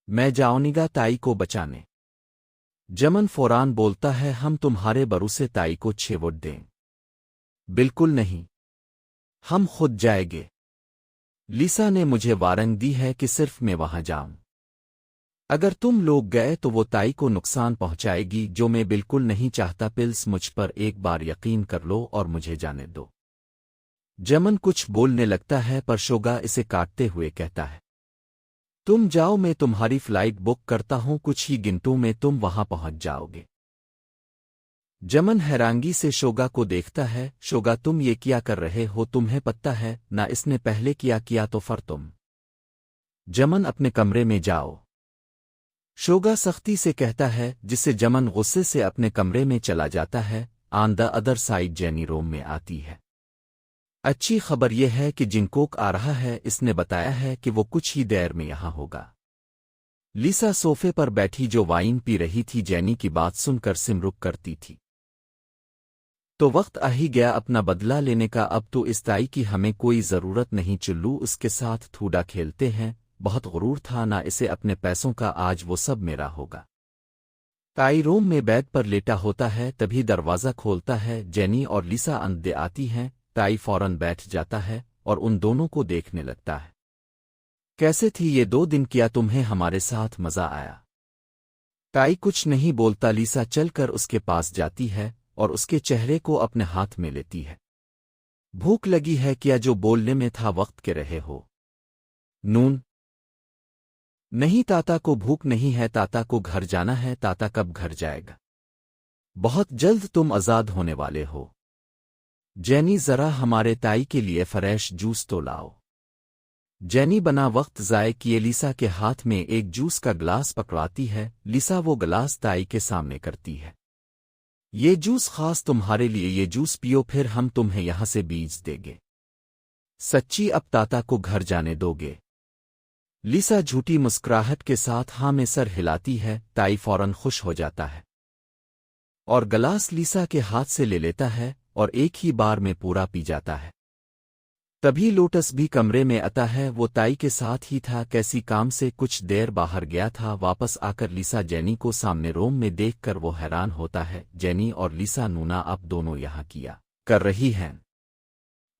मैं जाऊंगा ताई को बचाने। जमन फौरान बोलता है, हम तुम्हारे भरोसे ताई को छेवट दें? बिल्कुल नहीं, हम खुद जाएंगे। लिसा ने मुझे वारंट दी है कि सिर्फ मैं वहां जाऊं। अगर तुम लोग गए तो वो ताई को नुकसान पहुंचाएगी, जो मैं बिल्कुल नहीं चाहता। पिल्स, मुझ पर एक बार यकीन कर लो और मुझे जाने दो। जमन कुछ बोलने लगता है पर शोगा इसे काटते हुए कहता है, तुम जाओ, मैं तुम्हारी फ्लाइट बुक करता हूं, कुछ ही घंटों में तुम वहां पहुंच जाओगे। जमन हैरानगी से शोगा को देखता है। शोगा, तुम ये क्या कर रहे हो? तुम्हें पता है ना इसने पहले किया तो फिर तुम। जमन, अपने कमरे में जाओ, शोगा सख्ती से कहता है, जिससे जमन गुस्से से अपने कमरे में चला जाता है। On the other side jenny room में आती है। अच्छी खबर यह है कि जिंकोक आ रहा है, इसने बताया है कि वो कुछ ही देर में यहां होगा। लिसा सोफे पर बैठी जो वाइन पी रही थी, जेनी की बात सुनकर सिमरुक करती थी। तो वक्त आ ही गया अपना बदला लेने का। अब तो इस ताई की हमें कोई जरूरत नहीं। चुल्लू उसके साथ थूडा खेलते हैं। बहुत गुरूर था ना इसे अपने पैसों का, आज वो सब मेरा होगा। ताई रूम में बेड पर लेटा होता है, तभी दरवाज़ा खोलता है। जेनी और लिसा अंदर आती हैं। ताई फौरन बैठ जाता है और उन दोनों को देखने लगता है। कैसे थी ये 2 दिन? क्या तुम्हें हमारे साथ मजा आया? ताई कुछ नहीं बोलता। लिसा चलकर उसके पास जाती है और उसके चेहरे को अपने हाथ में लेती है। भूख लगी है क्या? जो बोलने में था वक्त के रहे हो। नून नहीं, ताता को भूख नहीं है, ताता को घर जाना है। ताता कब घर जाएगा? बहुत जल्द तुम आजाद होने वाले हो। जेनी, जरा हमारे ताई के लिए फ्रेश जूस तो लाओ। जेनी बना वक्त ज़ाय किए लिसा के हाथ में एक जूस का ग्लास पकड़ाती है। लिसा वो ग्लास ताई के सामने करती है। ये जूस खास तुम्हारे लिए, ये जूस पियो, फिर हम तुम्हें यहां से बीज देंगे। सच्ची? अब ताता को घर जाने दोगे? लिसा झूठी मुस्कुराहट के साथ हाँ में सर हिलाती है। ताई फौरन खुश हो जाता है और गलास लिसा के हाथ से ले लेता है और एक ही बार में पूरा पी जाता है। तभी लोटस भी कमरे में आता है। वो ताई के साथ ही था, कैसी काम से कुछ देर बाहर गया था। वापस आकर लिसा जेनी को सामने रूम में देखकर वो हैरान होता है। जेनी और लिसा, नूना आप दोनों यहाँ किया कर रही हैं?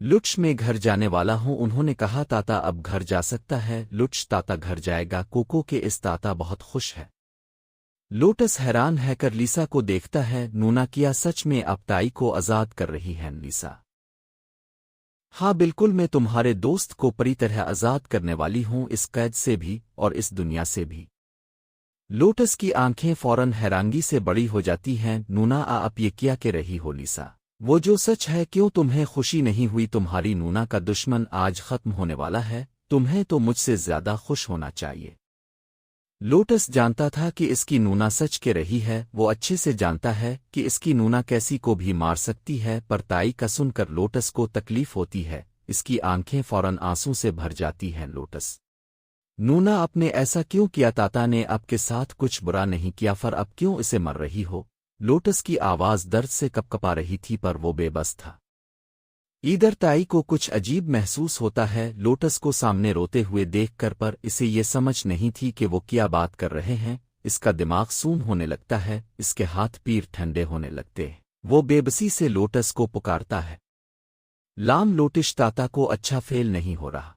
लुच, मैं घर जाने वाला हूँ। उन्होंने कहा ताता अब घर जा सकता है। लुच, ताता घर जाएगा? कोको के इस ताता बहुत खुश है। लोटस हैरान है कर लिसा को देखता है। नूना, किया सच में अब ताई को आजाद कर रही है? लिसा, हाँ बिल्कुल, मैं तुम्हारे दोस्त को पूरी तरह आजाद करने वाली हूँ, इस कैद से भी और इस दुनिया से भी। लोटस की आंखें फौरन हैरानगी से बड़ी हो जाती हैं। नूना, आप ये क्या कह रही हो? लिसा, वो जो सच है, क्यों तुम्हें खुशी नहीं हुई? तुम्हारी नूना का दुश्मन आज खत्म होने वाला है। तुम्हें तो मुझसे ज्यादा खुश होना चाहिए। लोटस जानता था कि इसकी नूना सच कह रही है। वो अच्छे से जानता है कि इसकी नूना कैसी को भी मार सकती है, पर ताई का सुनकर लोटस को तकलीफ होती है। इसकी आंखें फौरन आंसू से भर जाती हैं। लोटस, नूना आपने ऐसा क्यों किया? ताता ने आपके साथ कुछ बुरा नहीं किया, फिर अब क्यों इसे मर रही हो? लोटस की आवाज दर्द से कपकपा रही थी पर वो बेबस था। इधर ताई को कुछ अजीब महसूस होता है लोटस को सामने रोते हुए देखकर, पर इसे ये समझ नहीं थी कि वो क्या बात कर रहे हैं। इसका दिमाग सून होने लगता है, इसके हाथ पीर ठंडे होने लगते हैं। वो बेबसी से लोटस को पुकारता है, लाम लोटिश, ताता को अच्छा फेल नहीं हो रहा।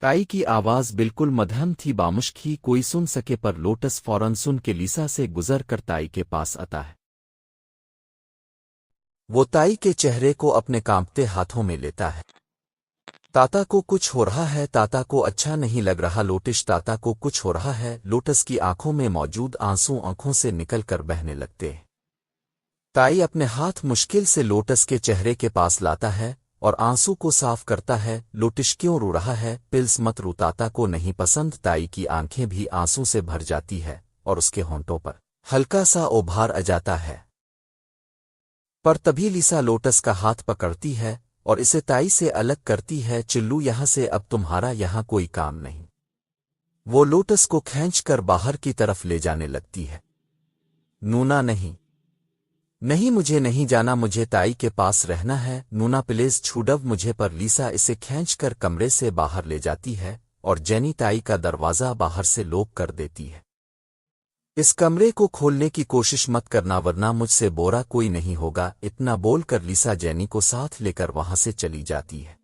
ताई की आवाज बिल्कुल मध्यम थी, बामुश्क ही कोई सुन सके, पर लोटस फौरन सुन के लिसा से गुजर कर ताई के पास आता है। वो ताई के चेहरे को अपने कांपते हाथों में लेता है। ताता को कुछ हो रहा है, ताता को अच्छा नहीं लग रहा। लोटिश, ताता को कुछ हो रहा है। लोटस की आंखों में मौजूद आंसू आंखों से निकलकर बहने लगते हैं। ताई अपने हाथ मुश्किल से लोटस के चेहरे के पास लाता है और आंसू को साफ करता है। लोटिश, क्यों रो रहा है? पिल्स मत रो, ताता को नहीं पसंद। ताई की आंखें भी आंसू से भर जाती है और उसके होंठों पर हल्का सा उभार आ जाता है। पर तभी लिसा लोटस का हाथ पकड़ती है और इसे ताई से अलग करती है। चिल्लू, यहां से, अब तुम्हारा यहां कोई काम नहीं। वो लोटस को खींचकर बाहर की तरफ ले जाने लगती है। नूना, नहीं नहीं, मुझे नहीं जाना, मुझे ताई के पास रहना है। नूना प्लीज छूडव मुझे, पर लिसा इसे खींचकर कमरे से बाहर ले जाती है اور جینی تائی کا دروازہ باہر سے لوک کر دیتی ہے۔ اس کمرے کو کھولنے کی کوشش مت کرنا ورنہ مجھ سے برا کوئی نہیں ہوگا، اتنا بول کر لیسا جینی کو ساتھ لے کر وہاں سے چلی جاتی ہے۔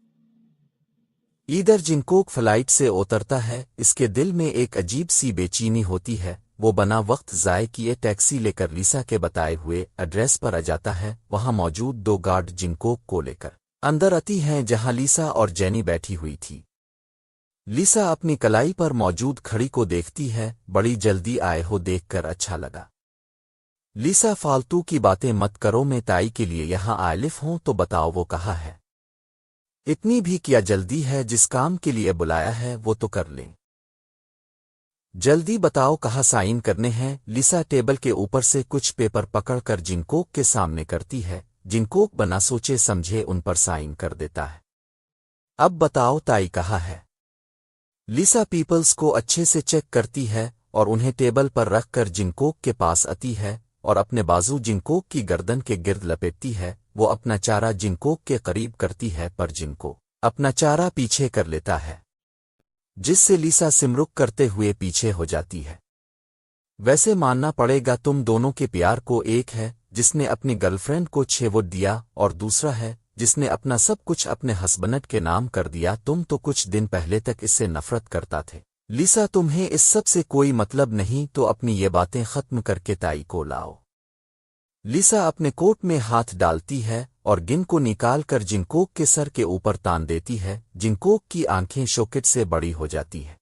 ادھر جنکوک فلائٹ سے اترتا ہے، اس کے دل میں ایک عجیب سی بے چینی ہوتی ہے۔ وہ بنا وقت ضائع کیے ٹیکسی لے کر لیسا کے بتائے ہوئے ایڈریس پر آ جاتا ہے۔ وہاں موجود دو گارڈ جنکوک کو لے کر اندر آتی ہیں جہاں لیسا اور جینی بیٹھی ہوئی تھی۔ لیسا اپنی کلائی پر موجود کھڑی کو دیکھتی ہے، بڑی جلدی آئے ہو دیکھ کر اچھا لگا۔ لیسا فالتو کی باتیں مت کرو، میں تائی کے لیے یہاں آئلف ہوں تو بتاؤ وہ کہا ہے۔ اتنی بھی کیا جلدی ہے، جس کام کے لیے بلایا ہے وہ تو کر لیں، جلدی بتاؤ کہاں سائن کرنے ہیں۔ لیسا ٹیبل کے اوپر سے کچھ پیپر پکڑ کر جنکوک کے سامنے کرتی ہے، جنکوک بنا سوچے سمجھے ان پر سائن کر دیتا ہے۔ اب بتاؤ تائی کہا ہے۔ لیسا پیپلز کو اچھے سے چیک کرتی ہے اور انہیں ٹیبل پر رکھ کر جنکوک کے پاس آتی ہے اور اپنے بازو جنکوک کی گردن کے گرد لپیٹتی ہے۔ وہ اپنا چارہ جنکوک کے قریب کرتی ہے پر جنکوک اپنا چارہ پیچھے کر لیتا ہے، جس سے لیسا سمرک کرتے ہوئے پیچھے ہو جاتی ہے۔ ویسے ماننا پڑے گا تم دونوں کے پیار کو، ایک ہے جس نے اپنی گرل فرینڈ کو چھیوٹ دیا اور دوسرا ہے جس نے اپنا سب کچھ اپنے ہسبینڈ کے نام کر دیا۔ تم تو کچھ دن پہلے تک اس سے نفرت کرتا تھے لیسا، تمہیں اس سب سے کوئی مطلب نہیں تو اپنی یہ باتیں ختم کر کے تائی کو لاؤ۔ لیسا اپنے کوٹ میں ہاتھ ڈالتی ہے اور گن کو نکال کر جنکوک کے سر کے اوپر تان دیتی ہے۔ جنکوک کی آنکھیں شوکٹ سے بڑی ہو جاتی ہے۔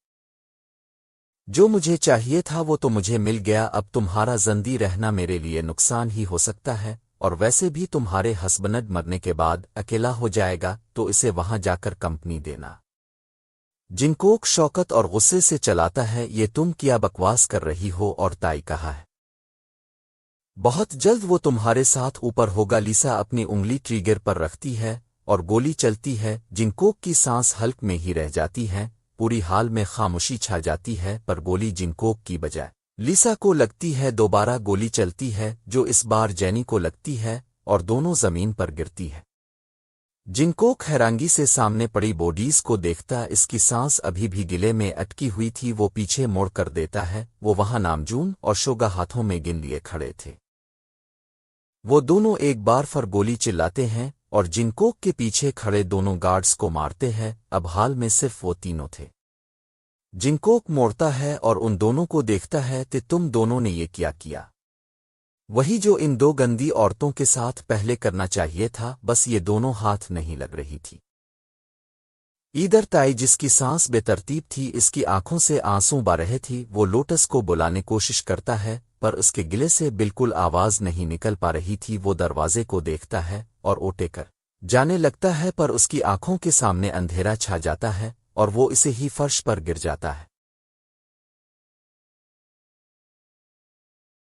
جو مجھے چاہیے تھا وہ تو مجھے مل گیا، اب تمہارا زندگی رہنا میرے لیے نقصان ہی ہو سکتا ہے، اور ویسے بھی تمہارے ہسبینڈ مرنے کے بعد اکیلا ہو جائے گا تو اسے وہاں جا کر کمپنی دینا۔ جنکوک شوکت اور غصے سے چلاتا ہے، یہ تم کیا بکواس کر رہی ہو؟ اور تائی کہا ہے بہت جلد وہ تمہارے ساتھ اوپر ہوگا۔ لیسا اپنی انگلی ٹریگر پر رکھتی ہے اور گولی چلتی ہے۔ جنکوک کی سانس حلق میں ہی رہ جاتی ہے، پوری حال میں خاموشی چھا جاتی ہے، پر گولی جنکوک کی بجائے لیسا کو لگتی ہے۔ دوبارہ گولی چلتی ہے جو اس بار جینی کو لگتی ہے اور دونوں زمین پر گرتی ہے۔ جنکوک حیرانگی سے سامنے پڑی بوڈیز کو دیکھتا، اس کی سانس ابھی بھی گلے میں اٹکی ہوئی تھی۔ وہ پیچھے موڑ کر دیتا ہے، وہ وہاں نامجون اور شوگا ہاتھوں میں گن لیے کھڑے تھے۔ وہ دونوں ایک بار پھر گولی چلاتے ہیں اور جنکوک کے پیچھے کھڑے دونوں گارڈز کو مارتے ہیں۔ اب حال میں صرف وہ تینوں تھے۔ جنکوک موڑتا ہے اور ان دونوں کو دیکھتا ہے کہ تم دونوں نے یہ کیا وہی جو ان دو گندی عورتوں کے ساتھ پہلے کرنا چاہیے تھا، بس یہ دونوں ہاتھ نہیں لگ رہی تھی۔ ادھر تائی جس کی سانس بے ترتیب تھی، اس کی آنکھوں سے آنسو بہ رہے تھی، وہ لوٹس کو بلانے کوشش کرتا ہے پر اس کے گلے سے بالکل آواز نہیں نکل پا رہی تھی۔ وہ دروازے کو دیکھتا ہے اور اوٹے کر جانے لگتا ہے پر اس کی آنکھوں کے سامنے اندھیرا چھا جاتا ہے اور وہ اسے ہی فرش پر گر جاتا ہے۔